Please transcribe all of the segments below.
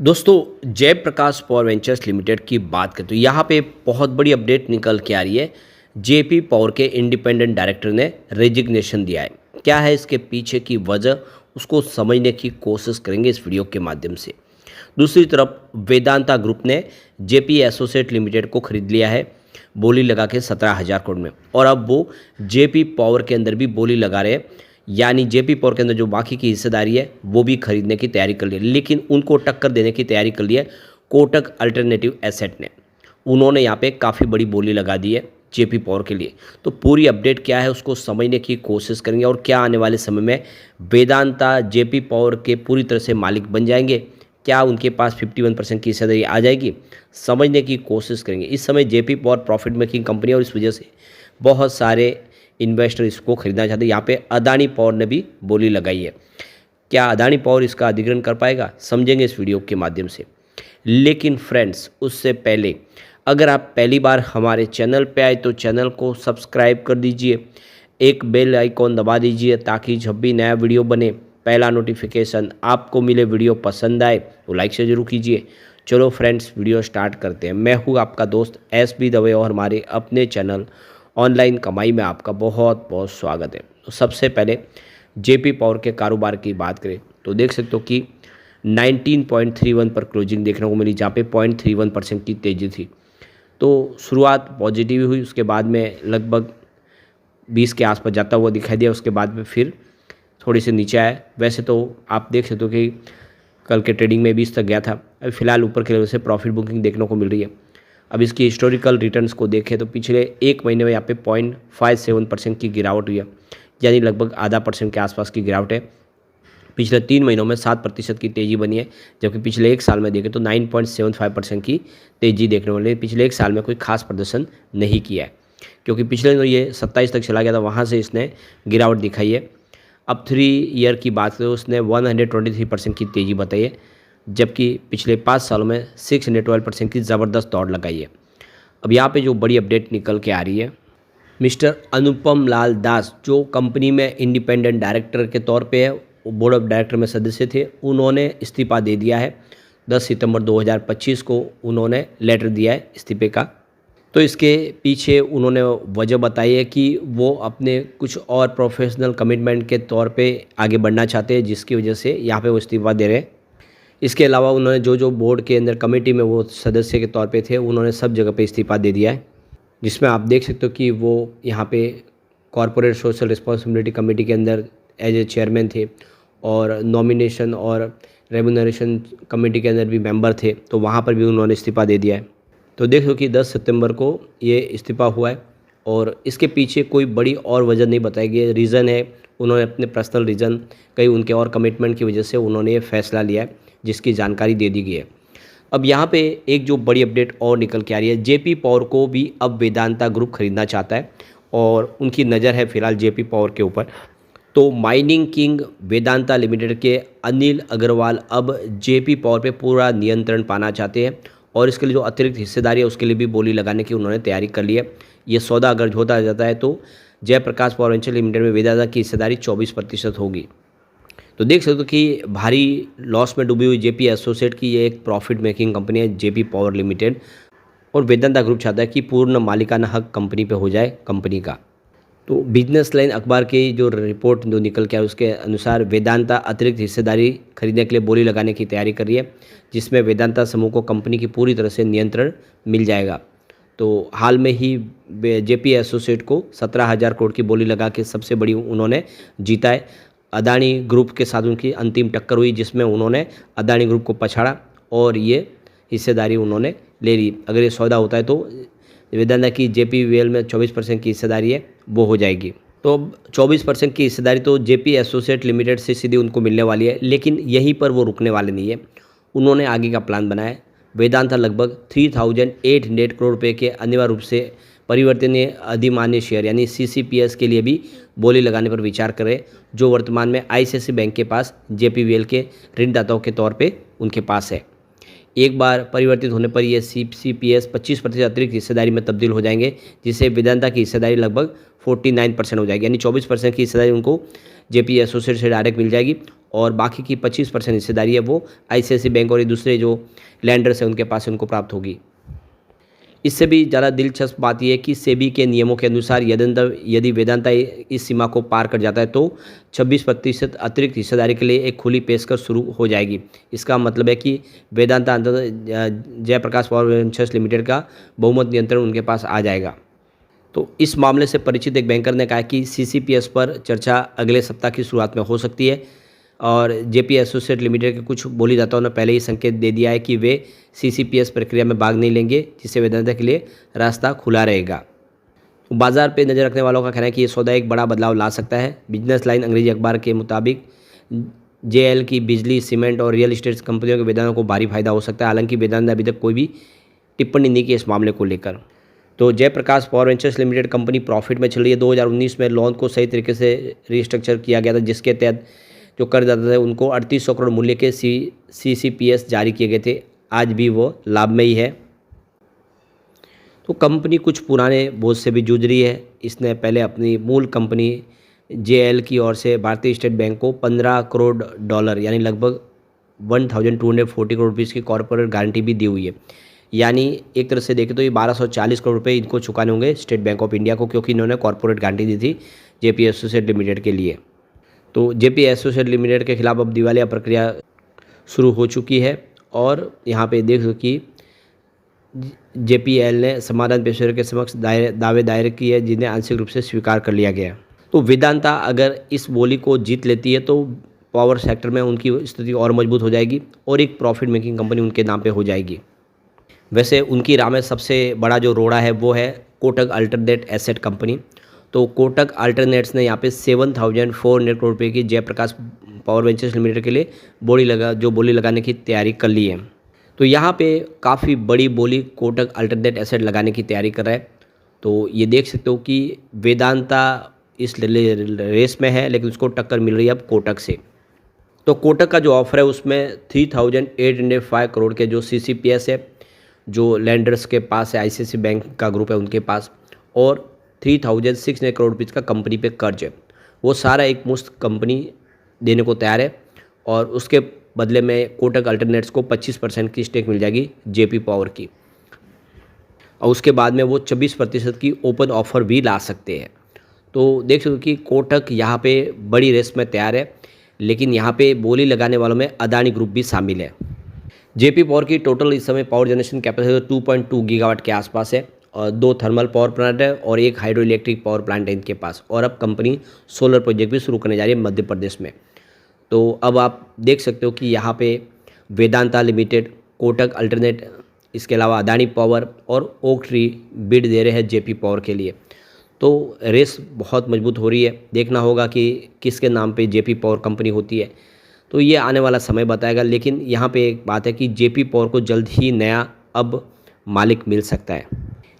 दोस्तों Jayaprakash power ventures limited की बात करें तो यहाँ पे बहुत बड़ी अपडेट निकल के आ रही है। जेपी पावर के इंडिपेंडेंट डायरेक्टर ने रेजिग्नेशन दिया है। क्या है इसके पीछे की वजह, उसको समझने की कोशिश करेंगे इस वीडियो के माध्यम से। दूसरी तरफ वेदांता ग्रुप ने जेपी एसोसिएट लिमिटेड को खरीद लिया है बोली लगा के 17,000 करोड़ में, और अब वो जेपी पावर के अंदर भी बोली लगा रहे हैं। यानी जेपी पावर के अंदर जो बाकी की हिस्सेदारी है वो भी खरीदने की तैयारी कर ली है, लेकिन उनको टक्कर देने की तैयारी कर ली है कोटक अल्टरनेटिव एसेट ने। उन्होंने यहाँ पे काफ़ी बड़ी बोली लगा दी है जेपी पावर के लिए। तो पूरी अपडेट क्या है उसको समझने की कोशिश करेंगे, और क्या आने वाले समय में वेदांता जेपी पावर के पूरी तरह से मालिक बन जाएंगे, क्या उनके पास 51% की हिस्सेदारी आ जाएगी, समझने की कोशिश करेंगे। इस समय JP power profit making company है और इस वजह से बहुत सारे इन्वेस्टर इसको खरीदना चाहते हैं। यहाँ पे अदानी पावर ने भी बोली लगाई है। क्या अदानी पावर इसका अधिग्रहण कर पाएगा, समझेंगे इस वीडियो के माध्यम से। लेकिन फ्रेंड्स उससे पहले अगर आप पहली बार हमारे चैनल पे आए तो चैनल को सब्सक्राइब कर दीजिए, एक बेल आइकॉन दबा दीजिए ताकि जब भी नया वीडियो बने पहला नोटिफिकेशन आपको मिले। वीडियो पसंद आए तो लाइक से जरूर कीजिए। चलो फ्रेंड्स वीडियो स्टार्ट करते हैं। मैं हूँ आपका दोस्त एस.बी. दवे और हमारे अपने चैनल ऑनलाइन कमाई में आपका बहुत बहुत स्वागत है। तो सबसे पहले जेपी पावर के कारोबार की बात करें तो देख सकते हो कि 19.31 पर क्लोजिंग देखने को मिली, जहाँ पे 0.31% की तेज़ी थी। तो शुरुआत पॉजिटिव हुई, उसके बाद में लगभग 20 के आसपास जाता हुआ दिखाई दिया, उसके बाद में फिर थोड़ी सी नीचे आया। वैसे तो आप देख सकते हो कि कल के ट्रेडिंग में 20 तक गया था। अभी फिलहाल ऊपर के लेवल से प्रॉफिट बुकिंग देखने को मिल रही है। अब इसकी हिस्टोरिकल रिटर्न्स को देखें तो पिछले एक महीने में यहाँ पे 0.57% की गिरावट हुई है, यानी लगभग आधा % के आसपास की गिरावट है। पिछले 3 महीनों में 7% की तेज़ी बनी है, जबकि पिछले एक साल में देखें तो 9.75% की तेज़ी देखने को मिली। पिछले एक साल में कोई खास प्रदर्शन नहीं किया है, क्योंकि पिछले दिनों ये 27 तक चला गया था, वहाँ से इसने गिरावट दिखाई है। अब 3 ईयर की बात करें उसने 123% की तेज़ी बताई है, जबकि पिछले 5 सालों में 612% की ज़बरदस्त दौड़ लगाई है। अब यहाँ पे जो बड़ी अपडेट निकल के आ रही है, मिस्टर अनुपम लाल दास जो कंपनी में इंडिपेंडेंट डायरेक्टर के तौर पे है, वो बोर्ड ऑफ डायरेक्टर में सदस्य थे, उन्होंने इस्तीफा दे दिया है। 10 सितंबर 2025 को उन्होंने लेटर दिया है इस्तीफे का। तो इसके पीछे उन्होंने वजह बताई है कि वो अपने कुछ और प्रोफेशनल कमिटमेंट के तौर पे आगे बढ़ना चाहते हैं, जिसकी वजह से यहाँ पे वो इस्तीफा दे रहे हैं। इसके अलावा उन्होंने जो बोर्ड के अंदर कमेटी में वो सदस्य के तौर पे थे, उन्होंने सब जगह पे इस्तीफा दे दिया है, जिसमें आप देख सकते हो कि वो यहाँ पे कॉरपोरेट सोशल रिस्पॉन्सिबिलिटी कमेटी के अंदर एज ए चेयरमैन थे, और नॉमिनेशन और रेम्यूनरेशन कमेटी के अंदर भी मेंबर थे, तो वहाँ पर भी उन्होंने इस्तीफा दे दिया है। तो देख लो कि 10 सितंबर को ये इस्तीफा हुआ है, और इसके पीछे कोई बड़ी और वजह नहीं बताई गई है। रीज़न है उन्होंने अपने पर्सनल रीज़न, कई उनके और कमिटमेंट की वजह से उन्होंने ये फैसला लिया है, जिसकी जानकारी दे दी गई है। अब यहाँ पे एक जो बड़ी अपडेट और निकल के आ रही है, जेपी पावर को भी अब वेदांता ग्रुप खरीदना चाहता है, और उनकी नज़र है फिलहाल जेपी पावर के ऊपर। तो माइनिंग किंग वेदांता लिमिटेड के अनिल अग्रवाल अब जेपी पावर पे पूरा नियंत्रण पाना चाहते हैं, और इसके लिए जो अतिरिक्त हिस्सेदारी है उसके लिए भी बोली लगाने की उन्होंने तैयारी कर ली है। ये सौदा अगर होता जाता है तो जयप्रकाश पावर वेंचर लिमिटेड में वेदांता की हिस्सेदारी 24% होगी। तो देख सकते हो कि भारी लॉस में डूबी हुई जेपी एसोसिएट की ये एक प्रॉफिट मेकिंग कंपनी है जेपी पावर लिमिटेड, और वेदांता ग्रुप चाहता है कि पूर्ण मालिकाना हक कंपनी पे हो जाए कंपनी का। तो बिजनेस लाइन अखबार की जो रिपोर्ट जो निकल के आया उसके अनुसार वेदांता अतिरिक्त हिस्सेदारी खरीदने के लिए बोली लगाने की तैयारी कर रही है, जिसमें वेदांता समूह को कंपनी की पूरी तरह से नियंत्रण मिल जाएगा। तो हाल में ही जेपी एसोसिएट को 17,000 करोड़ की बोली लगा के सबसे बड़ी उन्होंने जीता है। अदानी ग्रुप के साथ उनकी अंतिम टक्कर हुई, जिसमें उन्होंने अदानी ग्रुप को पछाड़ा और ये हिस्सेदारी उन्होंने ले ली। अगर ये सौदा होता है तो वेदांता की जेपीवीएल में 24% की हिस्सेदारी है वो हो जाएगी। तो 24% की हिस्सेदारी तो जेपी एसोसिएट लिमिटेड से सीधी उनको मिलने वाली है, लेकिन यहीं पर वो रुकने वाले नहीं है। उन्होंने आगे का प्लान बनाया है। वेदांता लगभग 3,800 करोड़ रुपये के अनिवार्य रूप से परिवर्तनीय अधिमान्य शेयर यानी सीसीपीएस के लिए भी बोली लगाने पर विचार करें, जो वर्तमान में आईसीआईसीआई बैंक के पास जेपीवीएल के ऋणदाताओं के तौर पे उनके पास है। एक बार परिवर्तित होने पर ये सीसीपीएस 25% अतिरिक्त हिस्सेदारी में तब्दील हो जाएंगे, जिससे वेदांता की हिस्सेदारी लगभग 49% हो जाएगी, यानी 24% की हिस्सेदारी उनको जेपी एसोसिएट से डायरेक्ट मिल जाएगी, और बाकी की 25% हिस्सेदारी है वो आईसीआईसीआई बैंक और ये दूसरे जो लैंडर्स हैं उनके पास उनको प्राप्त होगी। इससे भी ज़्यादा दिलचस्प बात यह है कि सेबी के नियमों के अनुसार यदि वेदांता इस सीमा को पार कर जाता है तो 26% अतिरिक्त हिस्सेदारी के लिए एक खुली पेशकश शुरू हो जाएगी। इसका मतलब है कि Vedanta Jaiprakash power ventures limited का बहुमत नियंत्रण उनके पास आ जाएगा। तो इस मामले से परिचित एक बैंकर ने कहा कि सीसीपीएस पर चर्चा अगले सप्ताह की शुरुआत में हो सकती है और जेपी एसोसिएट लिमिटेड के कुछ बोलीदाताओं ने पहले ही संकेत दे दिया है कि वे सीसीपीएस प्रक्रिया में भाग नहीं लेंगे, जिससे वेदांता के लिए रास्ता खुला रहेगा। बाजार पे नज़र रखने वालों का कहना है कि ये सौदा एक बड़ा बदलाव ला सकता है। बिजनेस लाइन अंग्रेजी अखबार के मुताबिक जेएल की बिजली, सीमेंट और रियल एस्टेट कंपनियों के वेदांता को भारी फायदा हो सकता है। हालांकि वेदांता ने अभी तक कोई भी टिप्पणी नहीं की इस मामले को लेकर। तो Jaiprakash power ventures limited company profit में चल रही है। 2019 में लोन को सही तरीके से रिस्ट्रक्चर किया गया था, जिसके तहत जो करदाता थे उनको 3800 करोड़ मूल्य के सीसीपीएस जारी किए गए थे। आज भी वो लाभ में ही है। तो कंपनी कुछ पुराने बोझ से भी जूझ रही है। इसने पहले अपनी मूल कंपनी जेएल की ओर से भारतीय स्टेट बैंक को $15 करोड़ यानी लगभग 1240 करोड़ रुपीज़ की कॉर्पोरेट गारंटी भी दी हुई है। यानी एक तरह से देखें तो ये 1240 करोड़ रुपये इनको चुकाने होंगे स्टेट बैंक ऑफ इंडिया को, क्योंकि इन्होंने कॉर्पोरेट गारंटी दी थी जेपी एसोसिएट लिमिटेड के लिए। तो जेपी एसोसिएट लिमिटेड के खिलाफ अब दिवालिया प्रक्रिया शुरू हो चुकी है और यहाँ पे देख सको कि जेपीएल ने समाधान पेशेवर के समक्ष दावे दायर किए हैं, जिन्हें आंशिक रूप से स्वीकार कर लिया गया है। तो वेदांता अगर इस बोली को जीत लेती है तो पावर सेक्टर में उनकी स्थिति और मजबूत हो जाएगी और एक प्रॉफिट मेकिंग कंपनी उनके नाम पे हो जाएगी। वैसे उनकी राह में सबसे बड़ा जो रोड़ा है वो है कोटक अल्टरनेट एसेट कंपनी। तो कोटक अल्टरनेट्स ने यहाँ पे 7,400 करोड़ रुपये की जयप्रकाश पावर वेंचर्स लिमिटेड के लिए बोली लगाने की तैयारी कर ली है। तो यहाँ पे काफ़ी बड़ी बोली कोटक अल्टरनेट एसेट लगाने की तैयारी कर रहा है। तो ये देख सकते हो कि वेदांता इस रेस में है, लेकिन उसको टक्कर मिल रही है अब कोटक से। तो कोटक का जो ऑफर है उसमें 3,805 करोड़ के जो सीसीपीएस है, जो लैंडर्स के पास है, आईसीआईसीआई बैंक का ग्रुप है उनके पास, और 3,600 करोड़ रुपीज़ का कंपनी पे कर्ज है, वो सारा एक मुश्त कंपनी देने को तैयार है और उसके बदले में कोटक अल्टरनेट्स को 25% की स्टेक मिल जाएगी जेपी पावर की, और उसके बाद में वो 24% की ओपन ऑफर भी ला सकते हैं। तो देख सकते हो कि कोटक यहाँ पे बड़ी रेस में तैयार है, लेकिन यहाँ पे बोली लगाने वालों में अदानी ग्रुप भी शामिल है। जेपी पावर की टोटल इस समय पावर जनरेशन कैपेसिटी 2.2 गीगावाट के आसपास है और 2 थर्मल पावर प्लांट है और 1 हाइड्रो इलेक्ट्रिक पावर प्लांट है इनके पास, और अब कंपनी सोलर प्रोजेक्ट भी शुरू करने जा रही है मध्य प्रदेश में। तो अब आप देख सकते हो कि यहाँ पे वेदांता लिमिटेड, कोटक अल्टरनेट, इसके अलावा अदानी पावर और ओक ट्री बिड दे रहे हैं जेपी पावर के लिए। तो रेस बहुत मजबूत हो रही है। देखना होगा कि किसके नाम पे जेपी पावर कंपनी होती है, तो ये आने वाला समय बताएगा। लेकिन यहाँ पे एक बात है कि जेपी पावर को जल्द ही नया अब मालिक मिल सकता है।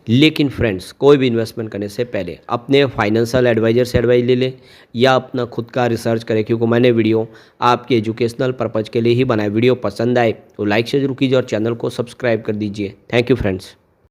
लेकिन फ्रेंड्स, कोई भी इन्वेस्टमेंट करने से पहले अपने फाइनेंशियल एडवाइज़र से एडवाइस ले लें या अपना खुद का रिसर्च करें, क्योंकि मैंने वीडियो आपके एजुकेशनल पर्पज़ के लिए ही बनाया। वीडियो पसंद आए तो लाइक से जरूर कीजिए और चैनल को सब्सक्राइब कर दीजिए। Thank you friends.